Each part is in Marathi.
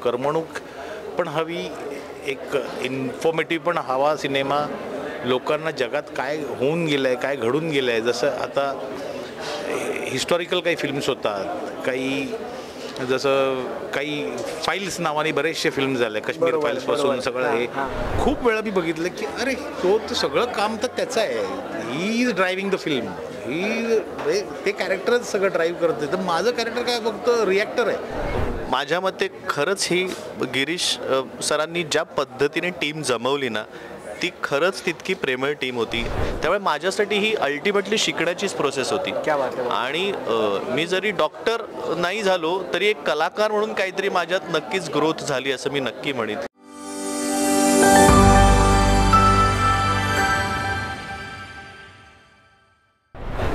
करमणूक पण हवी, एक इन्फॉर्मेटिव्ह पण हवा सिनेमा, लोकांना जगात काय होऊन गेलं आहे, काय घडून गेलं आहे. जसं आता हिस्टॉरिकल काही फिल्म्स होतात, काही जसं काही फाईल्स नावाने बरेचसे फिल्म झाले, काश्मीर फाईल्सपासून सगळं. हे खूप वेळा मी बघितलं की अरे तो सगळं काम तर त्याचं आहे, he is driving the film, ते कॅरेक्टरच सगळं ड्राईव्ह करते, तर माझं कॅरेक्टर काय फक्त रिॲक्टर आहे. माझ्या मते खरंच ही गिरीश सरांनी ज्या पद्धतीने टीम जमवली ना, ती खरंच तितकी प्रेमळ टीम होती. त्यामुळे माझ्यासाठी ही अल्टिमेटली शिकण्याचीच प्रोसेस होती. आणि मी जरी डॉक्टर नाही झालो तरी एक कलाकार म्हणून काहीतरी माझ्यात नक्कीच ग्रोथ झाली असं मी नक्की म्हणेन.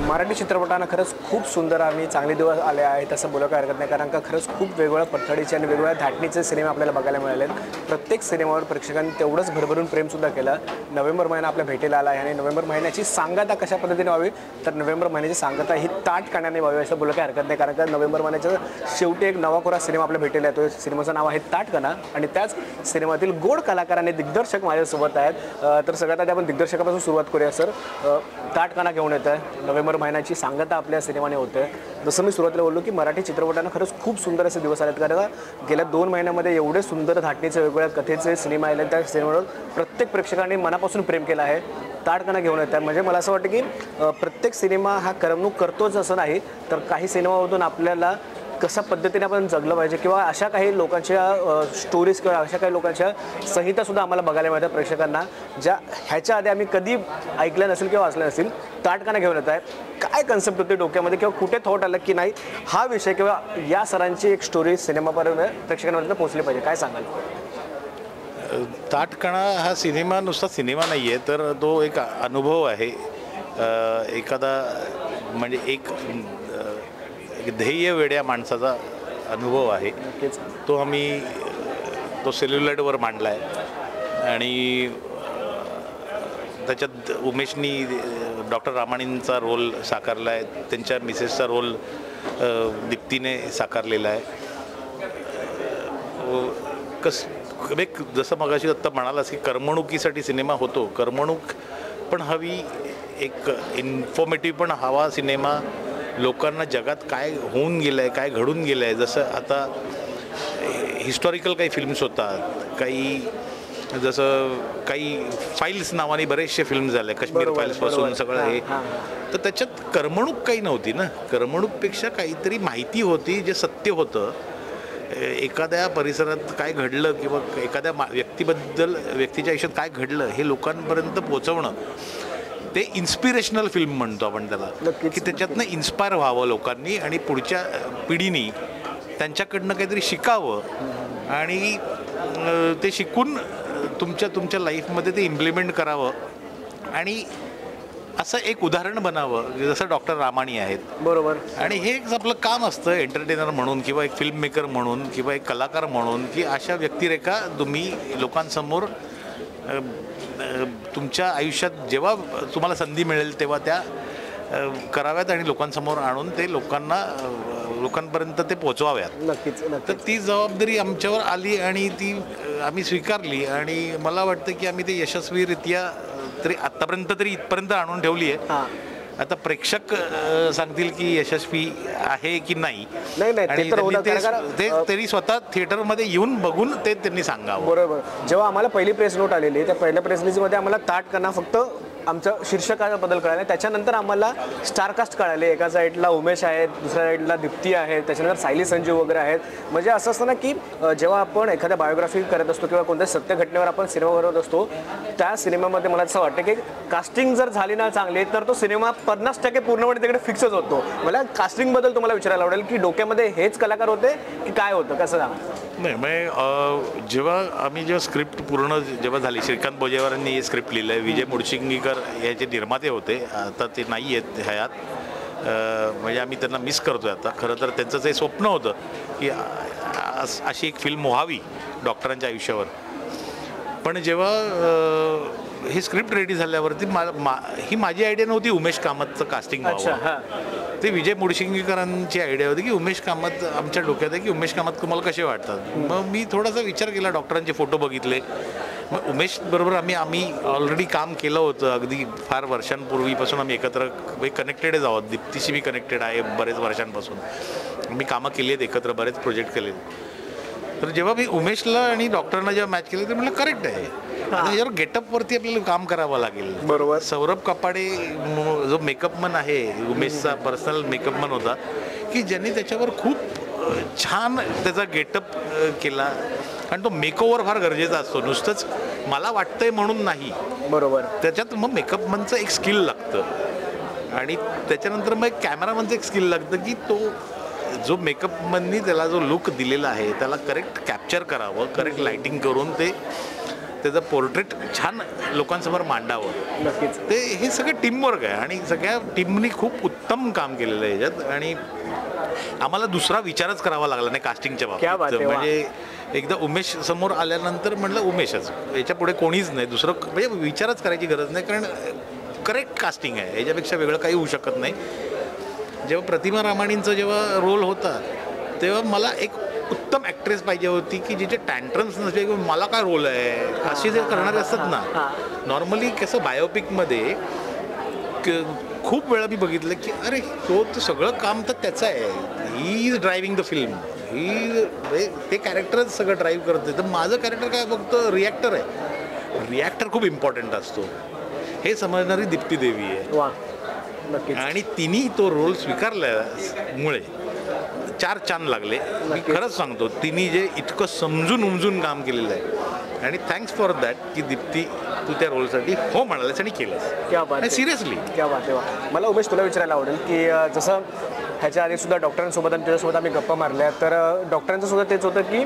मराठी चित्रपटांना खरंच खूप सुंदर आणि चांगले दिवस आले आहेत असं बोलायला हरकत नाही, कारण का खरंच खूप वेगवेगळ्या पठडीचे आणि वेगवेगळ्या धाटणीचे सिनेमे आपल्याला बघायला मिळाले आहेत. प्रत्येक सिनेमावर प्रेक्षकांनी तेवढंच भरभरून प्रेमसुद्धा केलं. नोव्हेंबर महिना आपल्या भेटीला आला आहे आणि नोव्हेंबर महिन्याची सांगता कशा पद्धतीने व्हावी, तर नोव्हेंबर महिन्याची सांगता ही ताटकणाने व्हावी असं बोलायला हरकत नाही, कारण का नोव्हेंबर महिन्याच्या शेवटी एक नवा सिनेमा आपल्या भेटीला येतो. सिनेमाचं नाव आहे ताटकणा आणि त्याच सिनेमातील गोड कलाकारांनी दिग्दर्शक माझ्यासोबत आहेत. तर सगळ्यात आधी आपण दिग्दर्शकापासून सुरुवात करूया. सर, ताटकणा घेऊन येतं आहे, नोव्हेंबर महिन्याची सांगता आपल्या सिनेमाने होते. जसं मी सुरुवातीला बोललो की मराठी चित्रपटांना खरंच खूप सुंदर असे दिवस आलेत, कारण गेल्या 2 महिन्यामध्ये एवढे सुंदर धाटणीचे वेगवेगळ्या कथेचे सिनेमा आले, त्या सिनेमावर प्रत्येक प्रेक्षकांनी मनापासून प्रेम केलं आहे. ताटकणा घेऊन येत आहे म्हणजे मला असं वाटतं की प्रत्येक सिनेमा हा करमणूक करतोच असं नाही, तर काही सिनेमामधून आपल्याला कशा पद्धतीने आपण जगलं पाहिजे किंवा अशा काही लोकांच्या स्टोरीज किंवा अशा काही लोकांच्या संहितासुद्धा आम्हाला बघायला मिळतात प्रेक्षकांना, ज्या ह्याच्या आधी आम्ही कधी ऐकल्या नसेल किंवा वाचल्या नसेल. ताटकणा घेऊन येत आहे, काय कन्सेप्ट होती डोक्यामध्ये किंवा कुठे थॉट आलं की नाही हा विषय किंवा या सरांची एक स्टोरी सिनेमापर्यंत प्रेक्षकांपर्यंत पोहोचली पाहिजे, काय सांगाल? ताटकणा हा सिनेमा नुसता सिनेमा नाही आहे, तर तो एक अनुभव आहे. एखादा म्हणजे एक ध्येय वेड्या माणसाचा अनुभव आहे. तो आम्ही सेल्युलॉइडवर मांडला आहे आणि त्याच्यात उमेशनी डॉक्टर रामाणींचा रोल साकारला आहे, त्यांच्या मिसेसचा रोल दीप्तीने साकारलेला आहे. जसं मगाशी आत्ता म्हणालास की करमणुकीसाठी सिनेमा होतो, करमणूक पण हवी, एक इन्फॉर्मेटिव्ह पण हवा सिनेमा, लोकांना जगात काय होऊन गेलं आहे, काय घडून गेलं आहे. जसं आता हिस्टॉरिकल काही फिल्म्स होतात, काही जसं काही फाईल्स नावाने बरेचसे फिल्म झाले, काश्मीर फाईल्सपासून सगळं. हे तर त्याच्यात करमणूक काही नव्हती ना, करमणूकपेक्षा काहीतरी माहिती होती, जे सत्य होतं. एखाद्या परिसरात काय घडलं किंवा एखाद्या व्यक्तीच्या आयुष्यात काय घडलं हे लोकांपर्यंत पोहोचवणं, ते इन्स्पिरेशनल फिल्म म्हणतो आपण त्याला, की त्याच्यातनं इन्स्पायर व्हावं लोकांनी आणि पुढच्या पिढीनी त्यांच्याकडनं काहीतरी शिकावं आणि ते शिकून तुमच्या लाईफमध्ये ते इम्प्लिमेंट करावं आणि असं एक उदाहरण बनावं, जसं डॉक्टर रामाणी आहेत. बरोबर. आणि हे आपलं काम असतं एंटरटेनर म्हणून किंवा एक फिल्म मेकर म्हणून किंवा एक कलाकार म्हणून, की अशा व्यक्तिरेखा तुम्ही लोकांसमोर तुमच्या आयुष्यात जेव्हा तुम्हाला संधी मिळेल तेव्हा त्या कराव्यात आणि लोकांसमोर आणून ते लोकांपर्यंत ते पोचवाव्यात. नक्कीच. तर ती जबाबदारी आमच्यावर आली आणि ती आम्ही स्वीकारली आणि मला वाटतं की आम्ही ते यशस्वीरित्या तरी आत्तापर्यंत इथपर्यंत आणून ठेवली आहे. आता प्रेक्षक सांगतील की यशस्वी आहे की नाही, ते तरी स्वतः थिएटरमध्ये येऊन बघून ते त्यांनी सांगावं. बरोबर. जेव्हा आम्हाला पहिली प्रेस नोट आलेली, त्या पहिल्या प्रेस नोटमध्ये आम्हाला ताटकणा फक्त आमच्या शीर्षकाबद्दल कळालं, त्याच्यानंतर आम्हाला स्टारकास्ट कळाले. एका साईडला उमेश आहेत, दुसऱ्या साईडला दीप्ती आहे, त्याच्यानंतर सायली संजीव वगैरे आहेत. म्हणजे असं असतं ना की जेव्हा आपण एखाद्या बायोग्राफी करत असतो किंवा कोणत्या सत्य घटनेवर आपण सिनेमा बनवत असतो, त्या सिनेमामध्ये मला असं वाटतं की कास्टिंग जर झाली ना चांगली तर तो सिनेमा 50% पूर्णपणे तिकडे फिक्सच होतो. मला कास्टिंगबद्दल तुम्हाला विचारायला आवडेल की डोक्यामध्ये हेच कलाकार होते की काय होतं, कसं सांगा? नाही, मग जेव्हा स्क्रिप्ट पूर्ण झाली, श्रीकांत बोजेवारांनी हे स्क्रिप्ट लिहिलं आहे, विजय मुडशिंगीकर याचे निर्माते होते, आता ते नाही आहेत हयात, म्हणजे आम्ही त्यांना मिस करतो आहे आता. खरं तर त्यांचं जे स्वप्न होतं की अशी एक फिल्म व्हावी डॉक्टरांच्या आयुष्यावर, पण जेव्हा हे स्क्रिप्ट रेडी झाल्यावरती ही माझी आयडिया नव्हती उमेश कामतचं कास्टिंग व्हावं. ते विजय मुडशिंगीकरांची आयडिया होती की उमेश कामत आमच्या डोक्यात आहे की उमेश कामत तुम्हाला कसे वाटतात. मग मी थोडासा विचार केला, डॉक्टरांचे फोटो बघितले. मग उमेश बरोबर आम्ही ऑलरेडी काम केलं होतं, अगदी फार वर्षांपूर्वीपासून आम्ही एकत्र कनेक्टेडच आहोत. दीप्तीशी मी कनेक्टेड आहे बरेच वर्षांपासून. मी कामं केली आहेत एकत्र, बरेच प्रोजेक्ट केले. तर जेव्हा मी उमेशला आणि डॉक्टरांना जेव्हा मॅच केलं तर म्हटलं करेक्ट आहे. आणि यावर गेटअपवरती आपल्याला काम करावं लागेल. बरोबर. सौरभ कपाडे जो मेकअपमन आहे, उमेशचा पर्सनल मेकअपमन होता, की ज्यांनी त्याच्यावर खूप छान त्याचा गेटअप केला. कारण तो मेकओव्हर फार गरजेचा असतो, नुसतंच मला वाटतंय म्हणून नाही. बरोबर. त्याच्यात मग मेकअपमनचं एक स्किल लागतं आणि त्याच्यानंतर मग कॅमेरामनचं एक स्किल लागतं की तो जो मेकअपमननी त्याला जो लुक दिलेला आहे त्याला करेक्ट कॅप्चर करावं, करेक्ट लाईटिंग करून त्याचं पोर्ट्रेट छान लोकांसमोर मांडावं. नक्कीच. ते हे सगळं टीमवर्क आहे आणि सगळ्या टीमनी खूप उत्तम काम केलेलं आहे याच्यात. आणि आम्हाला दुसरा विचारच करावा लागला नाही कास्टिंगच्या बाबतीत. म्हणजे एकदा उमेश समोर आल्यानंतर म्हटलं उमेशच, याच्या पुढे कोणीच नाही दुसरं, म्हणजे विचारच करायची गरज नाही, कारण करेक्ट कास्टिंग आहे, याच्यापेक्षा वेगळं काही होऊ शकत नाही. जेव्हा प्रतिमा रामाणींचा जेव्हा रोल होता तेव्हा मला एक उत्तम ॲक्ट्रेस पाहिजे होती की जिचे टँट्रम्स नसले की मला काय रोल आहे असे जे करणारे असतात ना. नॉर्मली कसं बायोपिकमध्ये खूप वेळा मी बघितलं की अरे तो सगळं काम तर त्याचं आहे, he is driving the film, ते कॅरेक्टरच सगळं ड्राईव्ह करते. तर माझं कॅरेक्टर काय फक्त रिॲक्टर आहे. रिॲक्टर खूप इम्पॉर्टंट असतो हे समजणारी दीप्ती देवी आहे. आणि तिने तो रोल स्वीकारल्यामुळे 4 चांद लागले. मी खरंच सांगतो, तिने जे इतकं समजून उमजून काम केलेलं आहे आणि थँक्स फॉर दॅट की दीप्ती तू त्या रोलसाठी हो म्हणालेस आणि केलंस. सिरियसली क्या बात आहे. मला उमेश तुला विचारायला आवडेल की जसं ह्याच्या आधी सुद्धा डॉक्टरांसोबत आणि त्याच्यासोबत आम्ही गप्पा मारल्या, तर डॉक्टरांचं सुद्धा तेच होतं की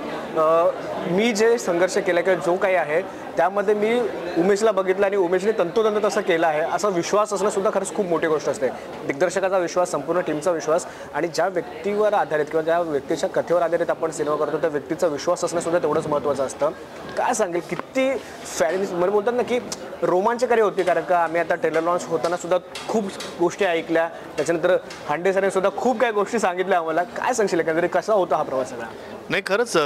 मी जे संघर्ष केला किंवा जो काही आहे त्यामध्ये मी उमेशला बघितलं आणि उमेशने तंतोतंत तसं केलं आहे असा विश्वास असणं सुद्धा खरंच खूप मोठी गोष्ट असते. दिग्दर्शकाचा विश्वास, संपूर्ण टीमचा विश्वास आणि ज्या व्यक्तीवर आधारित किंवा ज्या व्यक्तीच्या कथेवर आधारित आपण सिनेमा करतो त्या व्यक्तीचा विश्वास असणं सुद्धा तेवढंच महत्त्वाचं असतं. काय सांगेल किती फॅन्स मला बोलतात ना की रोमांचकारी होती, कारण का आम्ही आता ट्रेलर लॉन्च होताना सुद्धा खूप गोष्टी ऐकल्या, त्याच्यानंतर हांडे सरांनी सुद्धा खूप काही गोष्टी सांगितल्या आम्हाला. काय सांगशील एकंदरीत कसा होता हा प्रवास सगळा? नाही खरंच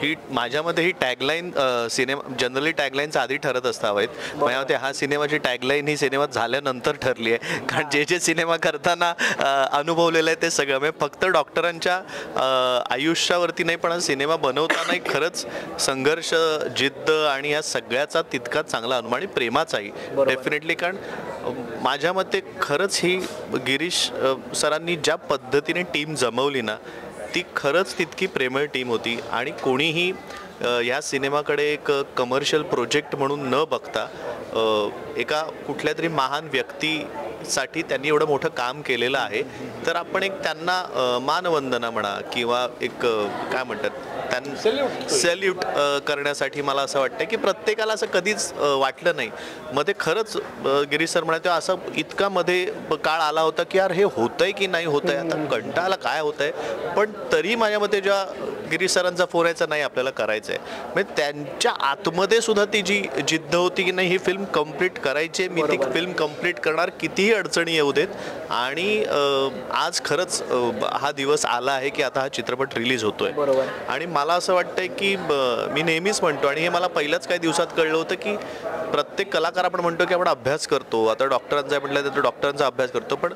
ही माझ्यामध्ये ही टॅगलाईन सिनेमा जनरली टॅगलाईनचा आधी ठरत असतावेत. माझ्या मते हा सिनेमाची टॅगलाईन ही सिनेमात झाल्यानंतर ठरली आहे, कारण जे सिनेमा करताना अनुभवलेलं आहे ते सगळं म्हणजे फक्त डॉक्टरांच्या आयुष्यावरती नाही, पण सिनेमा बनवताना खरंच संघर्ष, जिद्द आणि या सगळ्याचा तितकाच चांगला अनुभव आणि प्रेमाचाही डेफिनेटली. कारण माझ्या मते खरंच ही गिरीश सरांनी ज्या पद्धतीने टीम जमवली ना ती खरंच तितकी प्रेमळ टीम होती. आणि कोणीही ह्या सिनेमाकडे एक कमर्शियल प्रोजेक्ट म्हणून न बघता एका कुठल्या तरी महान व्यक्तीसाठी त्यांनी एवढं मोठं काम केलेलं आहे, तर आपण एक त्यांना मानवंदना म्हणा किंवा एक काय म्हणतात त्यांना सॅल्यूट करण्यासाठी मला असं वाटतं की प्रत्येकाला असं कधीच वाटलं नाही. मध्ये खरंच गिरीश सर म्हणाले तेव्हा असं इतका मध्ये काळ आला होता की यार हे होतंय की नाही होतंय, आता कंटाळाला काय होतंय, पण तरी माझ्या मते जेव्हा गिरीश सरांचा फोन यायचा नाही आपल्याला करायचं आहे, म्हणजे त्यांच्या आतमध्ये सुद्धा ती जी जिद्द होती की नाही ही फिल्म कम्प्लीट करायची, मी ती फिल्म कम्प्लीट करणार कितीही अडचणी येऊ देत. आणि आज खरंच हा दिवस आला आहे की आता हा चित्रपट रिलीज होतोय. आणि मला असं वाटतंय की मी नेहमीच म्हणतो आणि हे मला पहिल्याच काही दिवसात कळलं होतं की प्रत्येक कलाकार आपण म्हणतो की आपण अभ्यास करतो, आता डॉक्टरांचा म्हटलं तर डॉक्टरांचा अभ्यास करतो, पण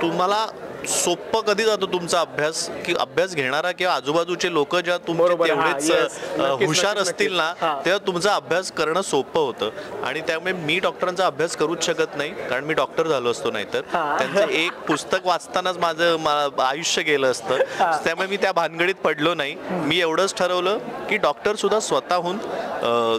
तुम्हाला सोपं कधी जातो तुमचा अभ्यास की अभ्यास घेणारा किंवा आजूबाजूचे लोक जेव्हा तुमचे तेवढेच हुशार असतील ना तेव्हा तुमचा अभ्यास करणं सोपं होतं. आणि त्यामुळे मी डॉक्टरांचा अभ्यास करूच शकत नाही, कारण मी डॉक्टर झालो असतो नाही तर त्यांचं एक पुस्तक वाचतानाच माझं आयुष्य गेलं असतं. त्यामुळे मी त्या भानगडीत पडलो नाही. मी एवढंच ठरवलं की डॉक्टर सुद्धा स्वतःहून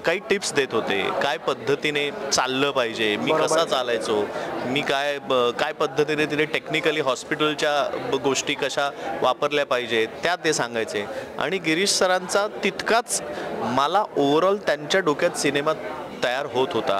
काही टिप्स देत होते, काय पद्धतीने चाललं पाहिजे, मी कसा चालायचो, मी काय पद्धतीने तिने टेक्निकली हॉस्पिटलच्या गोष्टी कशा वापरल्या पाहिजेत त्या ते सांगायचे. आणि गिरीश सरांचा तितकाच मला ओव्हरऑल त्यांच्या डोक्यात सिनेमा तयार होत होता,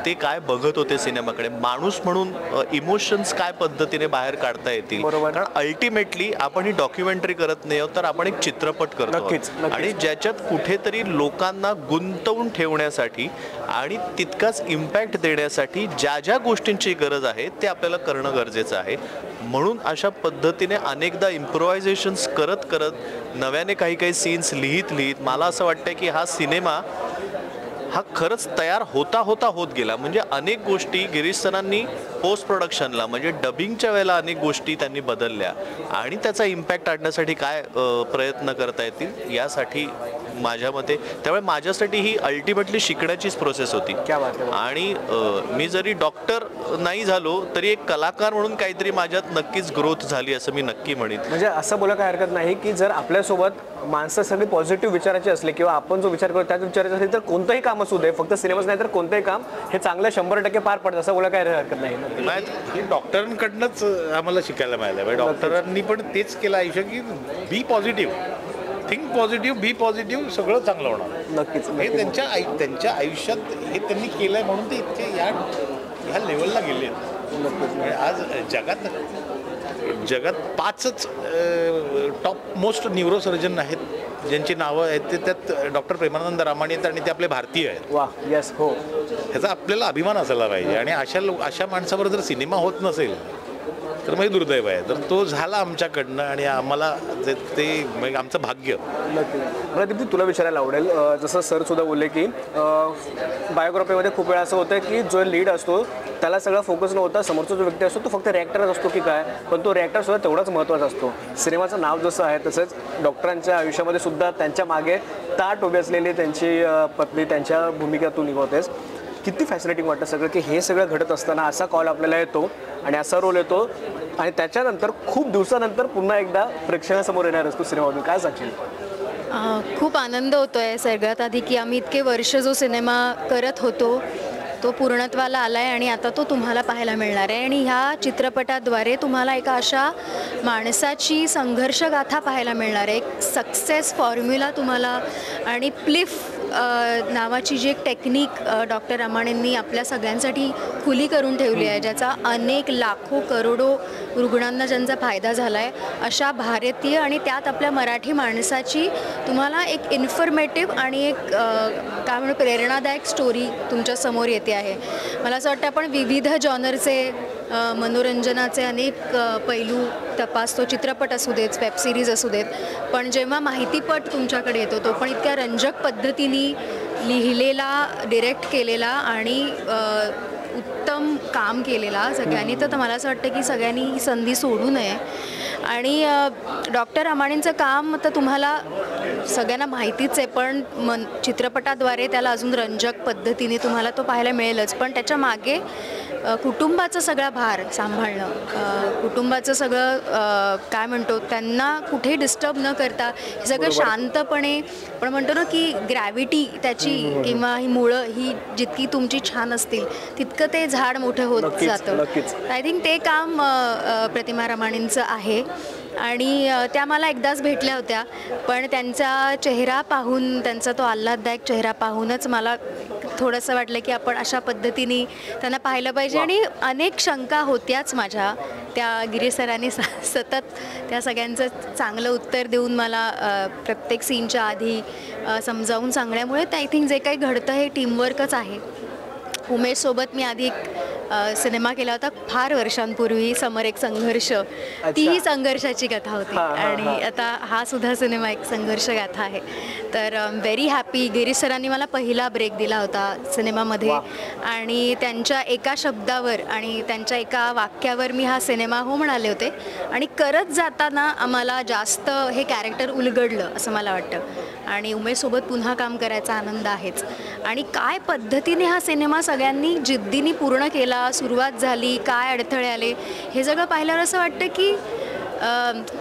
ते काय बघत होते सिनेमाकडे, माणूस म्हणून इमोशन्स काय पद्धतीने बाहेर काढता येतील. बरोबर. कारण अल्टिमेटली आपण ही डॉक्युमेंटरी करत नाही आहोत, तर आपण एक चित्रपट करतो नक्कीच, आहोत. नक्कीच. आणि ज्याच्यात कुठेतरी लोकांना गुंतवून ठेवण्यासाठी आणि तितकाच इम्पॅक्ट देण्यासाठी ज्या ज्या गोष्टींची गरज आहे ते आपल्याला करणं गरजेचं आहे. म्हणून अशा पद्धतीने अनेकदा इम्प्रोव्हायझेशन्स करत करत नव्याने काही काही सीन्स लिहित मला असं वाटतं की हा सिनेमा हा खरंच तयार होत गेला. म्हणजे अनेक गोष्टी गिरीश सरांनी पोस्ट प्रोडक्शनला म्हणजे डबिंगच्या वेळेला अनेक गोष्टी त्यांनी बदलल्या आणि त्याचा इम्पॅक्ट आणण्यासाठी काय प्रयत्न करता येतील यासाठी माझ्या मते. त्यामुळे माझ्यासाठी ही अल्टिमेटली शिकण्याचीच प्रोसेस होती. आणि मी जरी डॉक्टर नाही झालो तरी एक कलाकार म्हणून काहीतरी माझ्यात नक्कीच ग्रोथ झाली असं मी नक्की म्हणेन. म्हणजे असं बोला काय हरकत नाही की जर आपल्यासोबत माणसं सगळी पॉझिटिव्ह विचाराचे असले किंवा आपण जो विचार करतो त्याच विचाराचे असेल तर कोणतंही काम असू दे, फक्त सिनेमाच नाही तर कोणतंही काम हे चांगलं 100% पार पडतं असं बोला काय हरकत नाही. हे डॉक्टरांकडनंच आम्हाला शिकायला मिळालं. डॉक्टरांनी पण तेच केलं आयुष्य की बी पॉझिटिव्ह, थिंक पॉझिटिव्ह, बी पॉझिटिव्ह, सगळं चांगलं होणार. नक्कीच. हे त्यांच्या आयुष्यात हे त्यांनी केलंय म्हणून ते इतके ह्या लेवलला गेले. आज जगात 5च टॉप मोस्ट न्यूरोसर्जन आहेत ज्यांची नावं आहेत, ते त्यात डॉक्टर प्रेमानंद रामाणी आहेत आणि ते आपले भारतीय आहेत. वा, येस, हो. ह्याचा आपल्याला अभिमान असायला पाहिजे. आणि अशा माणसावर जर सिनेमा होत नसेल तर मग दुर्दैव आहे. तर तो झाला आमच्याकडनं आणि आम्हाला ते म्हणजे आमचं भाग्य. मला दीप्ती तुला विचारायला आवडेल, जसं सर सुद्धा बोलले की बायोग्राफीमध्ये खूप वेळा असं होतं की जो लीड असतो त्याला सगळा फोकस न होता समोरचा जो व्यक्ती असतो तो फक्त रिॲक्टरच असतो की काय, पण तो रिॲक्टर सुद्धा तेवढाच महत्त्वाचा असतो. सिनेमाचं नाव जसं आहे तसंच डॉक्टरांच्या आयुष्यामध्ये सुद्धा त्यांच्या मागे ताट उभी असलेली त्यांची पत्नी त्यांच्या भूमिका तू निभावतेस. किती फॅसिनेटिंग वाटतं सगळं की हे सगळं घडत असताना असा कॉल आपल्याला येतो आणि असा रोल येतो आणि त्याच्यानंतर खूप दिवसानंतर पुन्हा एकदा प्रेक्षकांसमोर येणार असतो सिनेमातून. काय सांगशील? खूप आनंद होतो आहे सगळ्यात आधी की आम्ही इतके वर्ष जो सिनेमा करत होतो तो पूर्णत्वाला आला आहे आणि आता तो तुम्हाला पाहायला मिळणार आहे. आणि ह्या चित्रपटाद्वारे तुम्हाला एका अशा माणसाची संघर्षगाथा पाहायला मिळणार आहे, एक सक्सेस फॉर्म्युला तुम्हाला. आणि प्लिफ नावाची जी एक टेक्निक डॉक्टर रामाणेंनी आपल्या सगळ्यांसाठी खुली करून ठेवली आहे, ज्याचा अनेक लाखो करोडो रुग्णांना ज्यांचा फायदा झाला आहे, अशा भारतीय आणि त्यात आपल्या मराठी माणसाची तुम्हाला एक इन्फॉर्मेटिव्ह आणि एक काय म्हणू प्रेरणादायक स्टोरी तुमच्यासमोर येते आहे. मला असं वाटतं आपण विविध जॉनरचे मनोरंजनाचे अनेक पैलू तपासतो, चित्रपट असू देत, वेब सिरीज असू देत, पण जेव्हा माहितीपट तुमच्याकडे येतो तो पण इतक्या रंजक पद्धतीने लिहिलेला, डिरेक्ट केलेला आणि उत्तम काम केलेला सगळ्यांनी, तर मला असं वाटतं की सगळ्यांनी ही संधी सोडू नये. आणि डॉक्टर रामाणेंचं काम तर तुम्हाला सगळ्यांना माहितीच आहे, पण चित्रपटाद्वारे त्याला अजून रंजक पद्धतीने तुम्हाला तो पाहायला मिळेलच. पण त्याच्या मागे कुटुंबाचा सगळा भार सांभाळणं, कुटुंबाचं सगळं काय म्हणतो त्यांना कुठेही डिस्टर्ब न करता हे सगळं शांतपणे, पण म्हणतो ना की ग्रॅव्हिटी त्याची किंवा ही मुळं ही जितकी तुमची छान असतील तितकं ते झाड मोठं होत जातं. आय थिंक ते काम प्रतिमा रामाणेंचं आहे. आणि त्या मला एकदाच भेटल्या होत्या, पण त्यांचा चेहरा पाहून, त्यांचा तो आल्हाददायक चेहरा पाहूनच मला थोडंसं वाटलं की आपण अशा पद्धतीने त्यांना पाहिलं पाहिजे. आणि अनेक शंका होत्याच माझ्या, त्या गिरीश सरांनी सतत त्या सगळ्यांचं चांगलं उत्तर देऊन मला प्रत्येक सीनच्या आधी समजावून सांगण्यामुळे आय थिंक जे काही घडतं हे टीमवर्कच आहे. उमेशसोबत मी आधी एक सिनेमा केला होता फार वर्षांपूर्वी, समर एक संघर्ष, तीही संघर्षाची कथा होती. आणि आता हा सुद्धा सिनेमा एक संघर्ष गाथा आहे. तर व्हेरी हॅपी. गिरीश सरांनी मला पहिला ब्रेक दिला होता सिनेमामध्ये आणि त्यांच्या एका शब्दावर आणि त्यांच्या एका वाक्यावर मी हा सिनेमा हो म्हणाले होते. आणि करत जाताना आम्हाला जास्त हे कॅरेक्टर उलगडलं असं मला वाटतं. आणि उमेशसोबत पुन्हा काम करायचा आनंद आहेच. आणि काय पद्धतीने हा सिनेमा सगळ्यांनी जिद्दीने पूर्ण केला, सुरुवात झाली, काय अडथळे आले, हे सगळं पाहिल्यावर असं वाटतं की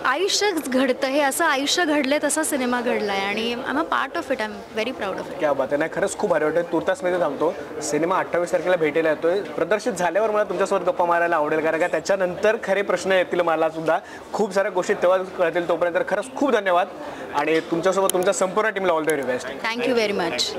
आयुष्य घडतं, हे असं आयुष्य घडलं तसा सिनेमा घडला आहे. आणि I am a part of it. I am very proud of it. क्या बात आहे. नाही, खरंच खूप भारी वाटतं. तुर्तासमध्ये थांबतो. सिनेमा 28 तारखेला भेटायला येतोय. प्रदर्शित झाल्यावर मला तुमच्यासोबत गप्पा मारायला आवडेल, कारण का त्याच्यानंतर खरे प्रश्न येतील मला सुद्धा. खूप साऱ्या गोष्टी तेव्हा कळतील. तोपर्यंत खरंच खूप धन्यवाद आणि तुमच्यासोबत तुमच्या संपूर्ण टीमला all the very best. Thank you very much.